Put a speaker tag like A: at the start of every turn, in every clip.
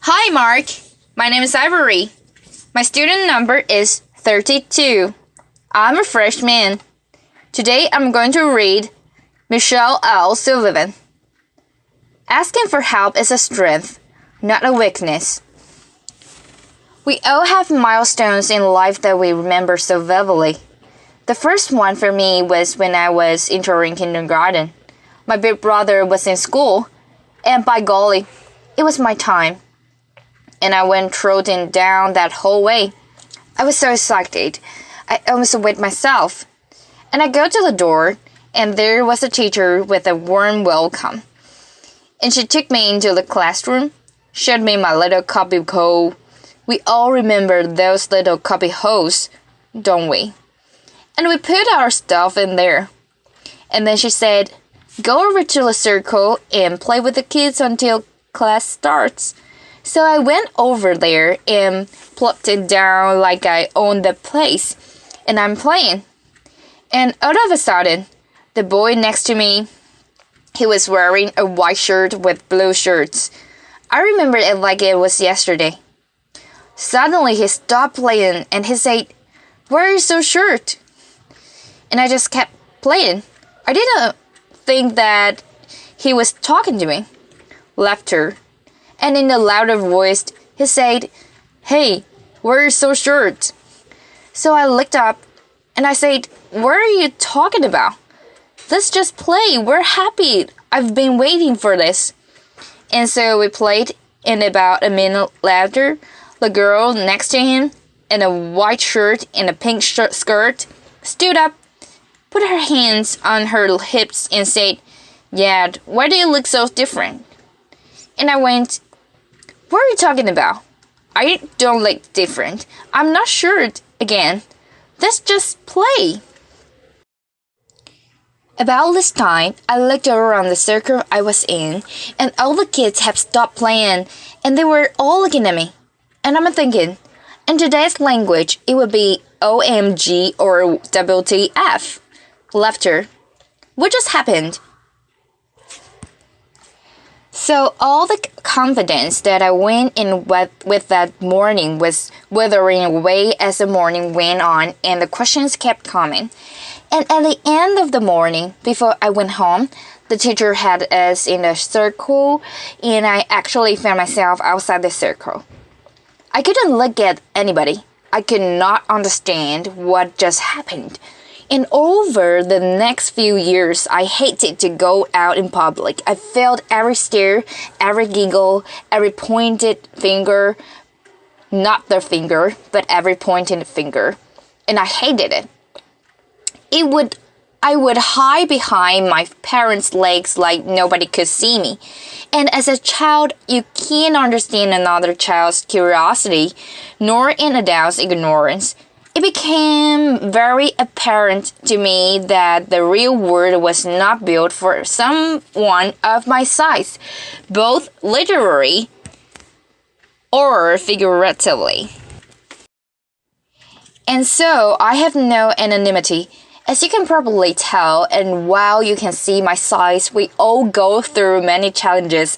A: Hi, Mark. My name is Ivory. My student number is 32. I'm a freshman. Today I'm going to read Michelle L. Sullivan. Asking for help is a strength, not a weakness. We all have milestones in life that we remember so vividly. The first one for me was when I was entering kindergarten. My big brother was in school, and by golly, it was my time. And I went trotting down that hallway. I was so excited, I almost wet myself. And I go to the door, and there was a teacher with a warm welcome. And she took me into the classroom, showed me my little cubby hole. We all remember those little cubby holes, don't we? And we put our stuff in there. And then she said, "Go over to the circle and play with the kids until class starts." So I went over there and plopped it down like I owned the place, and I'm playing. And all of a sudden, the boy next to me, he was wearing a white shirt with blue shirts. I remember it like it was yesterday. Suddenly he stopped playing and he said, "Where is your shirt?" And I just kept playing. I didn't think that he was talking to me. Laughter. And in a louder voice, he said, "Hey, where is your shirt?" So I looked up and I said, "What are you talking about? Let's just play. We're happy. I've been waiting for this." And so we played, and about a minute later, the girl next to him, in a white shirt and a pink skirt, stood up, put her hands on her hips, and said, "Yeah, why do you look so different?" And I went, "What are you talking about? I don't look different. I'm not sure again. Let's just play." About this time, I looked around the circle I was in, and all the kids have stopped playing, and they were all looking at me. And I'm thinking, in today's language, it would be OMG or WTF. Laughter. What just happened? So all the confidence that I went in with that morning was withering away as the morning went on and the questions kept coming. And at the end of the morning, before I went home, the teacher had us in a circle, and I actually found myself outside the circle. I couldn't look at anybody. I could not understand what just happened. And over the next few years, I hated to go out in public. I felt every stare, every giggle, every pointed finger, not the finger, but every pointed finger. And I hated it. I would hide behind my parents' legs like nobody could see me. And as a child, you can't understand another child's curiosity, nor an adult's ignorance. It became very apparent to me that the real world was not built for someone of my size, both literally or figuratively. And so I have no anonymity. As you can probably tell, and while you can see my size, we all go through many challenges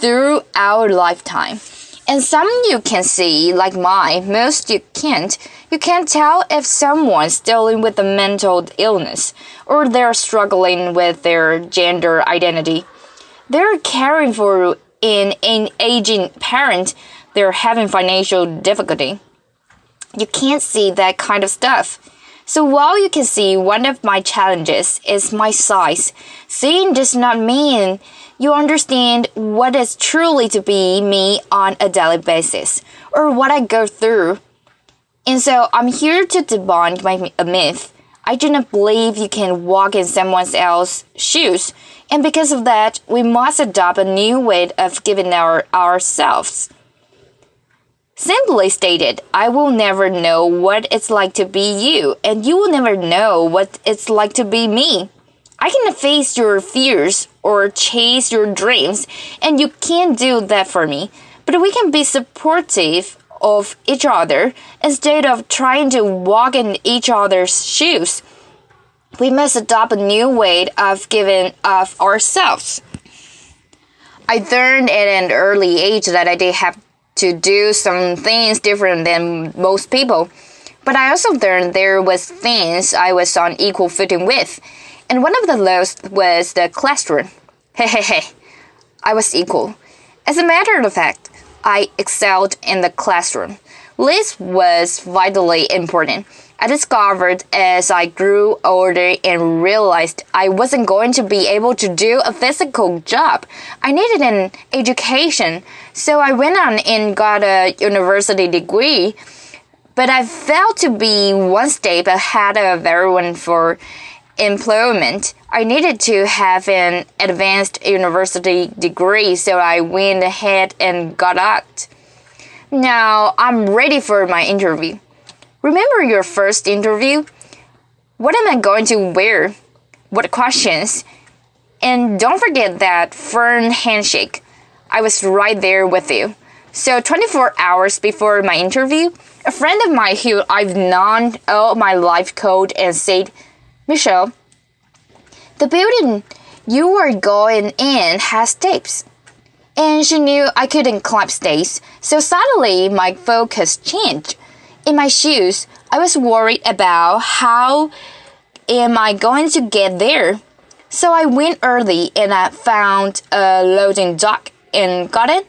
A: through our lifetime. And some you can see, like mine, most you can't. You can't tell if someone's dealing with a mental illness, or they're struggling with their gender identity. They're caring for an aging parent, they're having financial difficulty. You can't see that kind of stuff. So while you can see one of my challenges is my size, seeing does not mean you understand what is truly to be me on a daily basis, or what I go through. And so I'm here to debunk a myth. I do not believe you can walk in someone else's shoes, and because of that, we must adopt a new way of giving ourselves. Simply stated, I will never know what it's like to be you, and you will never know what it's like to be me. I can face your fears or chase your dreams, and you can't do that for me. But we can be supportive of each other instead of trying to walk in each other's shoes. We must adopt a new way of giving of ourselves. I learned at an early age that I did have to do some things different than most people. But I also learned there was things I was on equal footing with. And one of the lowest was the classroom. Hey. I was equal. As a matter of fact, I excelled in the classroom. This was vitally important. I discovered as I grew older and realized I wasn't going to be able to do a physical job. I needed an education, so I went on and got a university degree. But I felt to be one step ahead of everyone for employment. I needed to have an advanced university degree, so I went ahead and got out. Now I'm ready for my interview. Remember your first interview? What am I going to wear? What questions? And don't forget that firm handshake. I was right there with you. So 24 hours before my interview, a friend of mine who I've known all my life called and said, Michelle, the building you are going in has steps. And she knew I couldn't climb stairs, so suddenly my focus changed. In my shoes, I was worried about how am I going to get there. So I went early and I found a loading dock and got in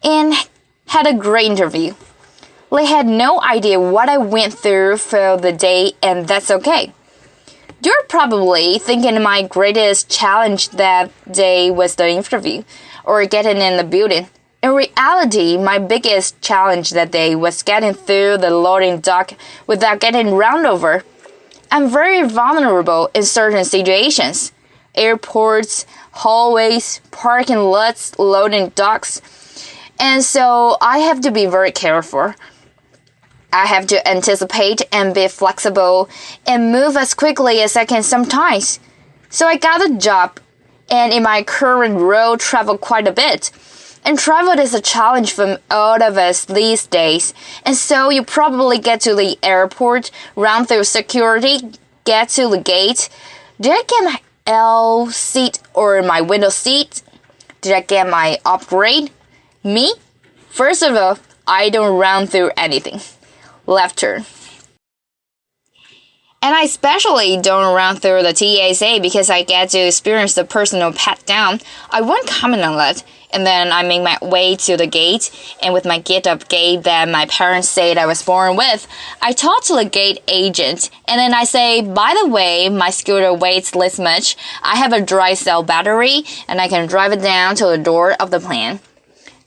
A: and had a great interview. They had no idea what I went through for the day, and that's okay. You're probably thinking my greatest challenge that day was the interview or getting in the building. In reality, my biggest challenge that day was getting through the loading dock without getting run over. I'm very vulnerable in certain situations. Airports, hallways, parking lots, loading docks. And so I have to be very careful. I have to anticipate and be flexible and move as quickly as I can sometimes. So I got a job, and in my current role travel quite a bit. And travel is a challenge for all of us these days. And so you probably get to the airport, run through security, get to the gate. Did I get my L seat or my window seat? Did I get my upgrade? Me? First of all, I don't run through anything. Laughter. And I especially don't run through the TSA because I get to experience the personal pat down. I won't comment on that. And then I make my way to the gate, and with my get-up gate that my parents said I was born with, I talk to the gate agent, and then I say, by the way, my scooter weighs this much. I have a dry cell battery, and I can drive it down to the door of the plane.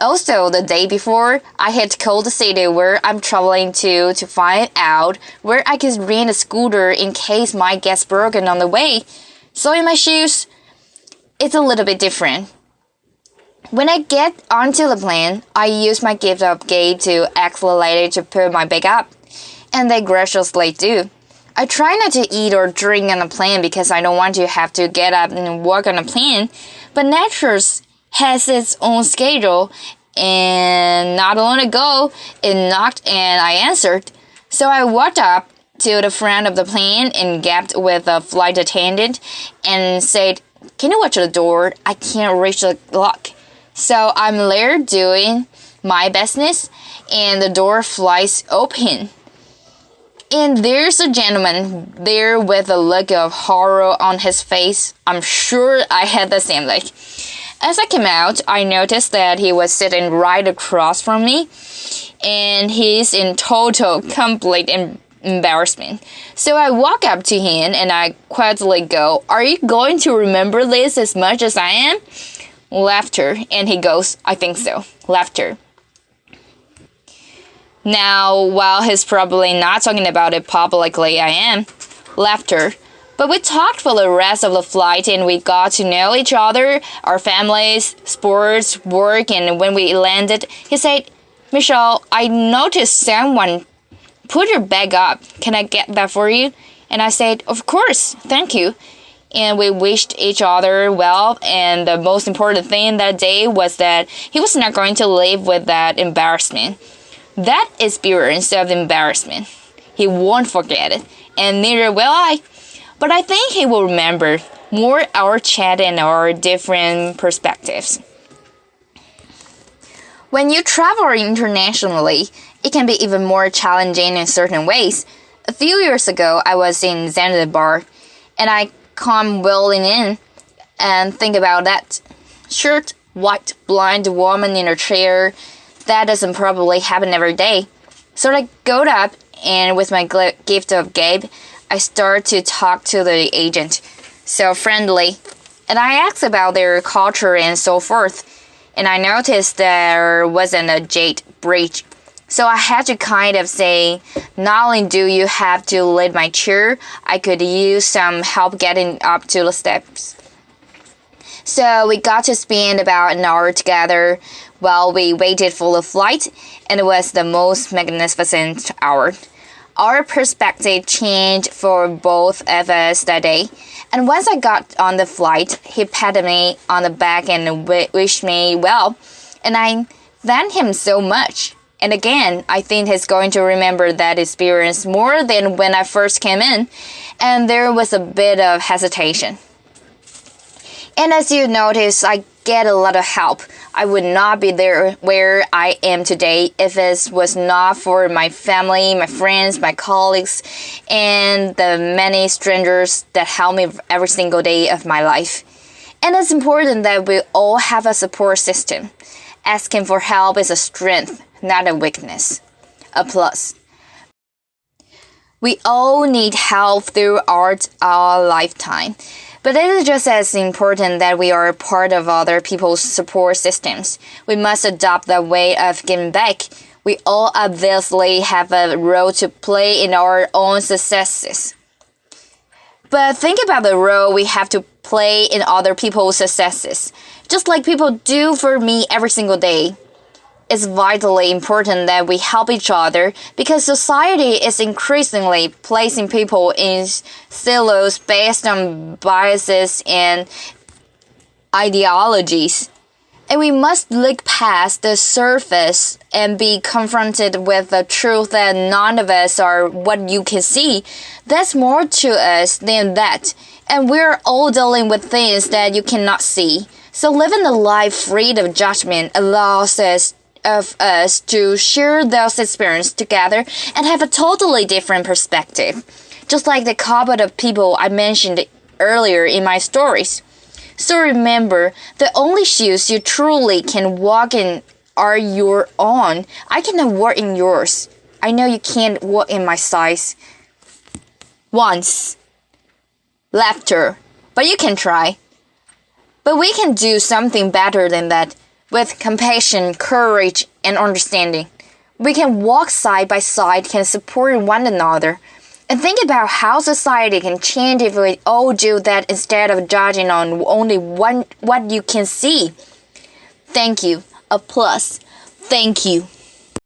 A: Also, the day before, I had to call the city where I'm traveling to find out where I can rent a scooter in case mine gets broken on the way. So in my shoes, it's a little bit different. When I get onto the plane, I use my get-up gate to accelerate to put my bag up, and they graciously do. I try not to eat or drink on the plane because I don't want to have to get up and walk on a plane, but Natures has its own schedule, and not long ago, it knocked and I answered. So I walked up to the front of the plane and gapped with a flight attendant and said, "Can you watch the door? I can't reach the lock." So I'm there doing my business, and the door flies open. And there's a gentleman there with a look of horror on his face. I'm sure I had the same look. As I came out, I noticed that he was sitting right across from me, and he's in total, complete embarrassment. So I walk up to him and I quietly go, "Are you going to remember this as much as I am?" Laughter. And he goes, "I think so." Laughter. Now, while he's probably not talking about it publicly, I am. Laughter. But we talked for the rest of the flight and we got to know each other, our families, sports, work, and when we landed, he said, "Michelle, I noticed someone put your bag up. Can I get that for you?" And I said, "Of course, thank you." And we wished each other well, and the most important thing that day was that he was not going to live with that embarrassment. That experience of embarrassment, he won't forget it, and neither will I. But I think he will remember more our chat and our different perspectives. When you travel internationally, it can be even more challenging in certain ways. A few years ago, I was in Zanzibar, and I come wheeling in and think about that short, white, blind woman in a chair. That doesn't probably happen every day. So I got up, and with my gift of gab, I start to talk to the agent, so friendly, and I asked about their culture and so forth. And I noticed there wasn't a jade bridge. So I had to kind of say, not only do you have to lead my chair, I could use some help getting up to the steps. So we got to spend about an hour together while we waited for the flight, and it was the most magnificent hour. Our perspective changed for both of us that day. And once I got on the flight, he patted me on the back and wished me well. And I thanked him so much. And again, I think he's going to remember that experience more than when I first came in. And there was a bit of hesitation. And as you notice, I get a lot of help. I would not be there where I am today if it was not for my family, my friends, my colleagues, and the many strangers that help me every single day of my life. And it's important that we all have a support system. Asking for help is a strength, not a weakness. A plus. We all need help throughout our lifetime. But it is just as important that we are a part of other people's support systems. We must adopt that way of giving back. We all obviously have a role to play in our own successes. But think about the role we have to play in other people's successes, just like people do for me every single day. It's vitally important that we help each other because society is increasingly placing people in silos based on biases and ideologies. And we must look past the surface and be confronted with the truth that none of us are what you can see. There's more to us than that. And we're all dealing with things that you cannot see. So living a life free of judgment allows us to share those experiences together and have a totally different perspective. Just like the cohort of people I mentioned earlier in my stories. So remember, the only shoes you truly can walk in are your own. I cannot walk in yours. I know you can't walk in my size. Once. Laughter. But you can try. But we can do something better than that. With compassion, courage, and understanding. We can walk side by side, can support one another. And think about how society can change if we all do that instead of judging on only what you can see. Thank you. A plus. Thank you.